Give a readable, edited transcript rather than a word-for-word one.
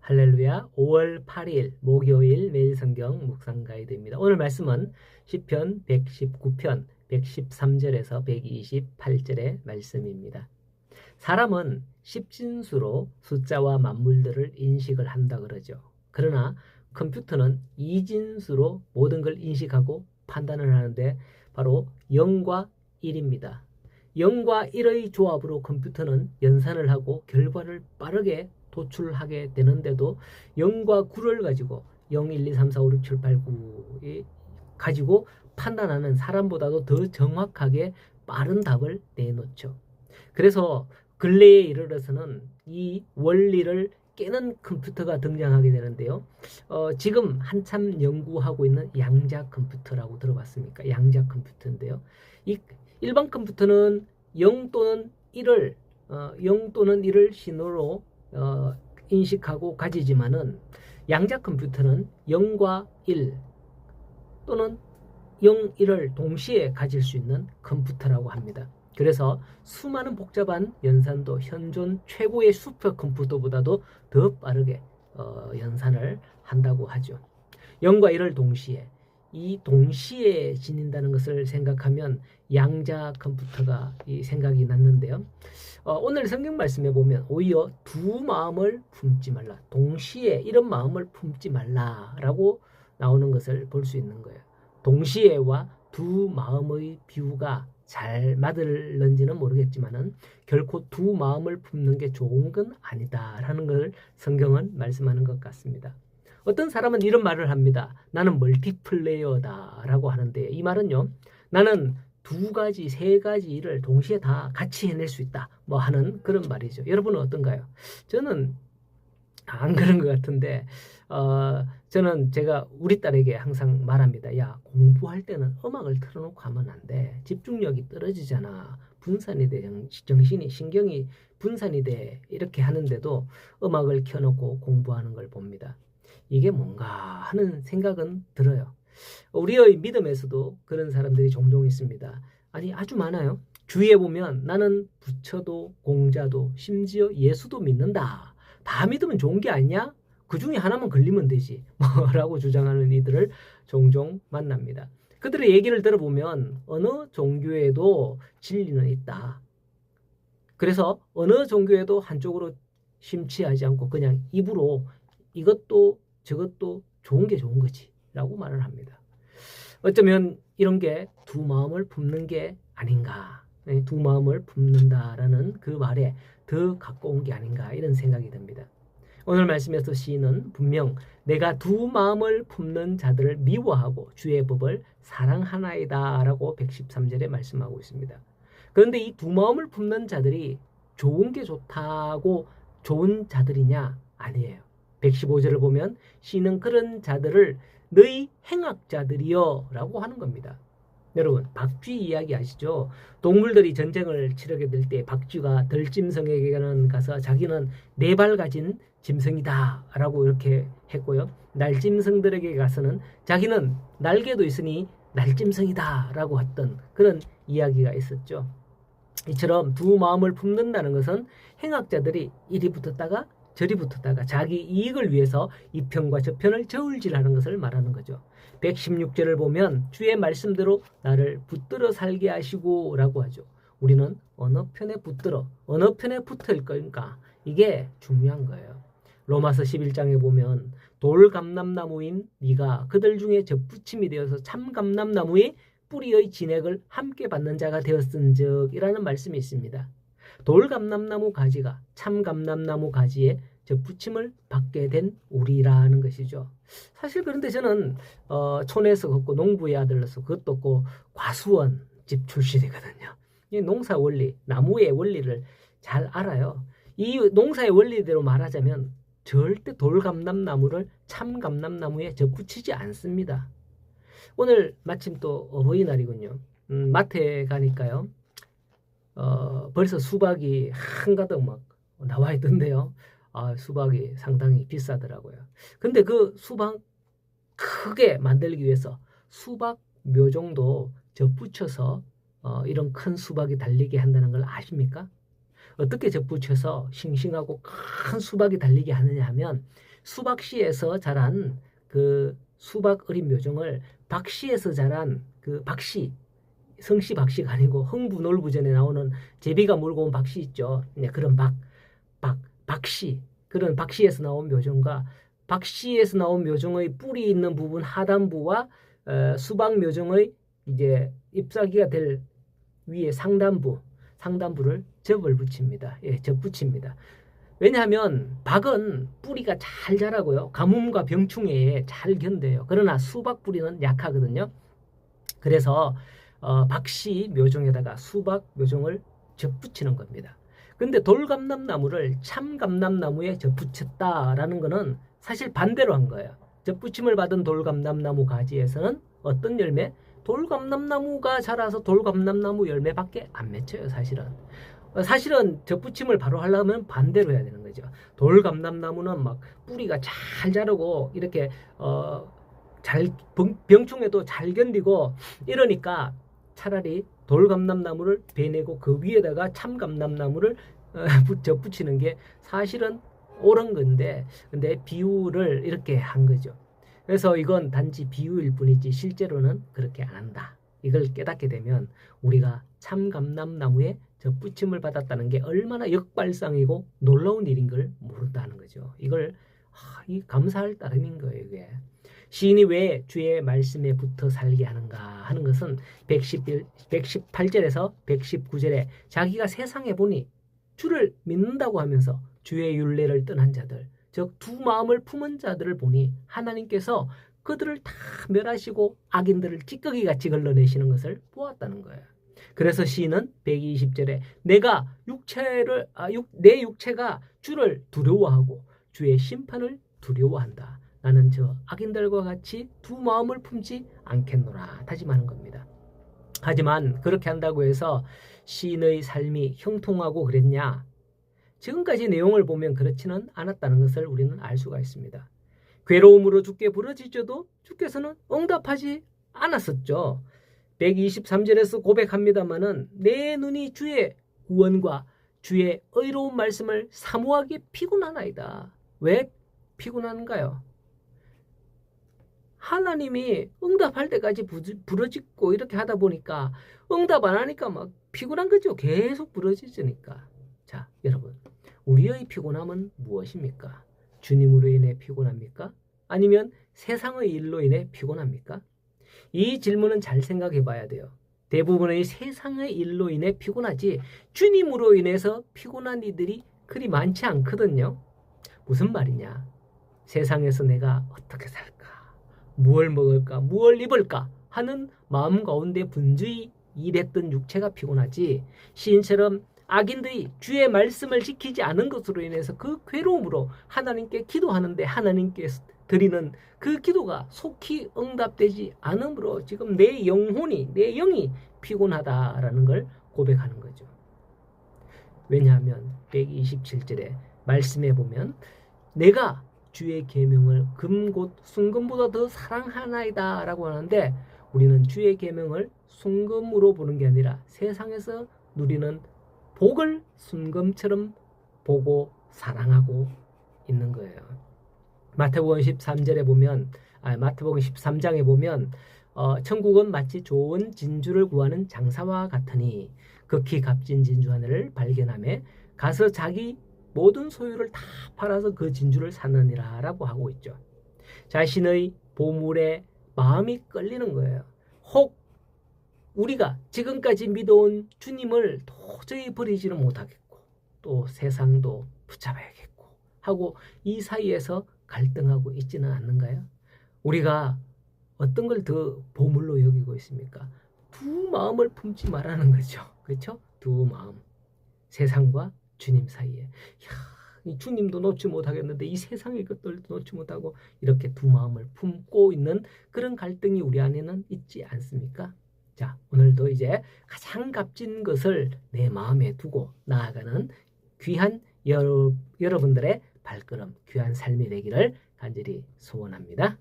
할렐루야. 5월 8일 목요일 매일 성경 묵상 가이드입니다. 오늘 말씀은 시편 119편 113절에서 128절의 말씀입니다. 사람은 십진수로 숫자와 만물들을 인식을 한다 그러죠. 그러나 컴퓨터는 이진수로 모든 걸 인식하고 판단을 하는데 바로 0과 1입니다. 0과 1의 조합으로 컴퓨터는 연산을 하고 결과를 빠르게 도출하게 되는데도 0과 9를 가지고 0, 1, 2, 3, 4, 5, 6, 7, 8, 9이 가지고 판단하는 사람보다도 더 정확하게 빠른 답을 내놓죠. 그래서 근래에 이르러서는 이 원리를 깨는 컴퓨터가 등장하게 되는데요. 지금 한참 연구하고 있는 양자 컴퓨터라고 들어봤습니까? 양자 컴퓨터인데요. 이 일반 컴퓨터는 0 또는 1을 신호로 인식하고 가지지만은 양자 컴퓨터는 0과 1 또는 0, 1을 동시에 가질 수 있는 컴퓨터라고 합니다. 그래서 수많은 복잡한 연산도 현존 최고의 슈퍼컴퓨터보다도 더 빠르게 연산을 한다고 하죠. 0과 1을 동시에, 이 동시에 지닌다는 것을 생각하면 양자 컴퓨터가 생각이 났는데요. 오늘 성경 말씀에 보면 오히려 두 마음을 품지 말라, 동시에 이런 마음을 품지 말라라고 나오는 것을 볼 수 있는 거예요. 동시에와 두 마음의 비유가 잘 맞을는지는 모르겠지만은 결코 두 마음을 품는 게 좋은 건 아니다라는 걸 성경은 말씀하는 것 같습니다. 어떤 사람은 이런 말을 합니다. 나는 멀티플레이어다라고 하는데, 이 말은요, 나는 두 가지, 세 가지 일을 동시에 다 같이 해낼 수 있다 뭐 하는 그런 말이죠. 여러분은 어떤가요? 저는 안 그런 것 같은데, 저는 제가 우리 딸에게 항상 말합니다. 야, 공부할 때는 음악을 틀어놓고 하면 안 돼. 집중력이 떨어지잖아. 분산이 돼. 정신이, 신경이 분산이 돼. 이렇게 하는데도 음악을 켜놓고 공부하는 걸 봅니다. 이게 뭔가 하는 생각은 들어요. 우리의 믿음에서도 그런 사람들이 종종 있습니다. 아니, 아주 많아요. 주위에 보면 나는 부처도 공자도 심지어 예수도 믿는다. 다 믿으면 좋은 게 아니냐? 그 중에 하나만 걸리면 되지. 뭐라고 주장하는 이들을 종종 만납니다. 그들의 얘기를 들어보면 어느 종교에도 진리는 있다. 그래서 어느 종교에도 한쪽으로 심취하지 않고 그냥 입으로 이것도 저것도 좋은 게 좋은 거지 라고 말을 합니다. 어쩌면 이런 게 두 마음을 품는 게 아닌가, 두 마음을 품는다라는 그 말에 더 가까운 게 아닌가, 이런 생각이 듭니다. 오늘 말씀에서 시인은 분명 내가 두 마음을 품는 자들을 미워하고 주의 법을 사랑하나이다 라고 113절에 말씀하고 있습니다. 그런데 이 두 마음을 품는 자들이 좋은 게 좋다고 좋은 자들이냐? 아니에요. 115절을 보면 시인은 그런 자들을 너희 행악자들이여 라고 하는 겁니다. 여러분, 박쥐 이야기 아시죠? 동물들이 전쟁을 치르게 될 때 박쥐가 들짐승에게는 가서 자기는 4발 가진 짐승이다 라고 이렇게 했고요. 날짐승들에게 가서는 자기는 날개도 있으니 날짐승이다 라고 했던 그런 이야기가 있었죠. 이처럼 두 마음을 품는다는 것은 행악자들이 이리 붙었다가 저리 붙었다가 자기 이익을 위해서 이 편과 저 편을 저울질하는 것을 말하는 거죠. 116절을 보면 주의 말씀대로 나를 붙들어 살게 하시고 라고 하죠. 우리는 어느 편에 붙들어 어느 편에 붙을 건가, 이게 중요한 거예요. 로마서 11장에 보면 돌감람나무인 네가 그들 중에 접붙임이 되어서 참감람나무의 뿌리의 진액을 함께 받는 자가 되었은즉 이라는 말씀이 있습니다. 돌감람나무 가지가 참감람나무 가지에 접붙임을 받게 된 우리라는 것이죠. 사실 그런데 저는 촌에서 걷고 농부의 아들로서 그것도 없고 과수원 집 출신이거든요. 이 농사 원리, 나무의 원리를 잘 알아요. 이 농사의 원리대로 말하자면 절대 돌감람나무를 참감람나무에 접붙이지 않습니다. 오늘 마침 또 어버이날이군요. 마트에 가니까요. 벌써 수박이 한가득 막 나와 있던데요. 수박이 상당히 비싸더라고요. 근데 그 수박 크게 만들기 위해서 수박 묘종도 접붙여서 이런 큰 수박이 달리게 한다는 걸 아십니까? 어떻게 접붙여서 싱싱하고 큰 수박이 달리게 하느냐 하면 수박씨에서 자란 그 수박 어린 묘종을 박씨에서 자란 그 박씨, 성씨 박씨가 아니고 흥부놀부전에 나오는 제비가 몰고 온 박씨 있죠. 그런 박씨, 그런 박씨에서 나온 묘종과 박씨에서 나온 묘종의 뿌리 있는 부분 하단부와 수박 묘종의 이제 잎사귀가 될 위에 상단부를 접을 붙입니다. 예, 접붙입니다. 왜냐하면 박은 뿌리가 잘 자라고요. 가뭄과 병충해에 잘 견뎌요. 그러나 수박 뿌리는 약하거든요. 그래서 박씨 묘종에다가 수박 묘종을 접붙이는 겁니다. 근데 돌감람나무를 참감람나무에 접붙였다라는 것은 사실 반대로 한 거예요. 접붙임을 받은 돌감람나무 가지에서는 어떤 열매? 돌감람나무가 자라서 돌감람나무 열매밖에 안 맺혀요. 사실은 접붙임을 바로 하려면 반대로 해야 되는 거죠. 돌감람나무는 막 뿌리가 잘 자라고 이렇게 병충해도 잘 견디고 이러니까 차라리 돌감람나무를 베내고 그 위에다가 참감람나무를 접붙이는 게 사실은 옳은 건데, 근데 비유를 이렇게 한 거죠. 그래서 이건 단지 비유일 뿐이지 실제로는 그렇게 안 한다. 이걸 깨닫게 되면 우리가 참감람나무에 접붙임을 받았다는 게 얼마나 역발상이고 놀라운 일인 걸 모른다는 거죠. 이걸 감사할 따름인 거예요. 이게. 시인이 왜 주의 말씀에 붙어 살게 하는가 하는 것은 118절에서 119절에 자기가 세상에 보니 주를 믿는다고 하면서 주의 율례를 떠난 자들, 즉 두 마음을 품은 자들을 보니 하나님께서 그들을 다 멸하시고 악인들을 찌꺼기같이 걸러내시는 것을 보았다는 거예요. 그래서 시인은 120절에 내 육체가 주를 두려워하고 주의 심판을 두려워한다. 나는 저 악인들과 같이 두 마음을 품지 않겠노라 다짐하는 겁니다. 하지만 그렇게 한다고 해서 시인의 삶이 형통하고 그랬냐? 지금까지 내용을 보면 그렇지는 않았다는 것을 우리는 알 수가 있습니다. 괴로움으로 주께 부르짖어도 주께서는 응답하지 않았었죠. 123절에서 고백합니다마는 내 눈이 주의 구원과 주의 의로운 말씀을 사모하기 피곤하나이다. 왜 피곤한가요? 하나님이 응답할 때까지 부르짖고 이렇게 하다 보니까 응답 안 하니까 막 피곤한 거죠. 계속 부르짖으니까. 자, 여러분, 우리의 피곤함은 무엇입니까? 주님으로 인해 피곤합니까? 아니면 세상의 일로 인해 피곤합니까? 이 질문은 잘 생각해 봐야 돼요. 대부분의 세상의 일로 인해 피곤하지 주님으로 인해서 피곤한 이들이 그리 많지 않거든요. 무슨 말이냐? 세상에서 내가 어떻게 살까? 무엇을 먹을까? 무엇을 입을까? 하는 마음 가운데 분주히 일했던 육체가 피곤하지, 시인처럼 악인들이 주의 말씀을 지키지 않은 것으로 인해서 그 괴로움으로 하나님께 기도하는데 하나님께서 드리는 그 기도가 속히 응답되지 않으므로 지금 내 영이 피곤하다라는 걸 고백하는 거죠. 왜냐하면 127절에 말씀해 보면 내가 주의 계명을 금 곧 순금보다 더 사랑하나이다 라고 하는데, 우리는 주의 계명을 순금으로 보는 게 아니라 세상에서 누리는 복을 순금처럼 보고 사랑하고 있는 거예요. 마태복음 13장에 보면 천국은 마치 좋은 진주를 구하는 장사와 같으니 극히 값진 진주 하나를 발견하며 가서 자기 모든 소유를 다 팔아서 그 진주를 사느니라 라고 하고 있죠. 자신의 보물에 마음이 끌리는 거예요. 혹 우리가 지금까지 믿어온 주님을 도저히 버리지는 못하겠고 또 세상도 붙잡아야겠고 하고 이 사이에서 갈등하고 있지는 않는가요? 우리가 어떤 걸 더 보물로 여기고 있습니까? 두 마음을 품지 말라는 거죠. 그렇죠? 두 마음. 세상과 주님 사이에. 이 주님도 놓지 못하겠는데 이 세상의 것들도 놓지 못하고 이렇게 두 마음을 품고 있는 그런 갈등이 우리 안에는 있지 않습니까? 자, 오늘도 이제 가장 값진 것을 내 마음에 두고 나아가는 귀한 여러분들의 발걸음, 귀한 삶이 되기를 간절히 소원합니다.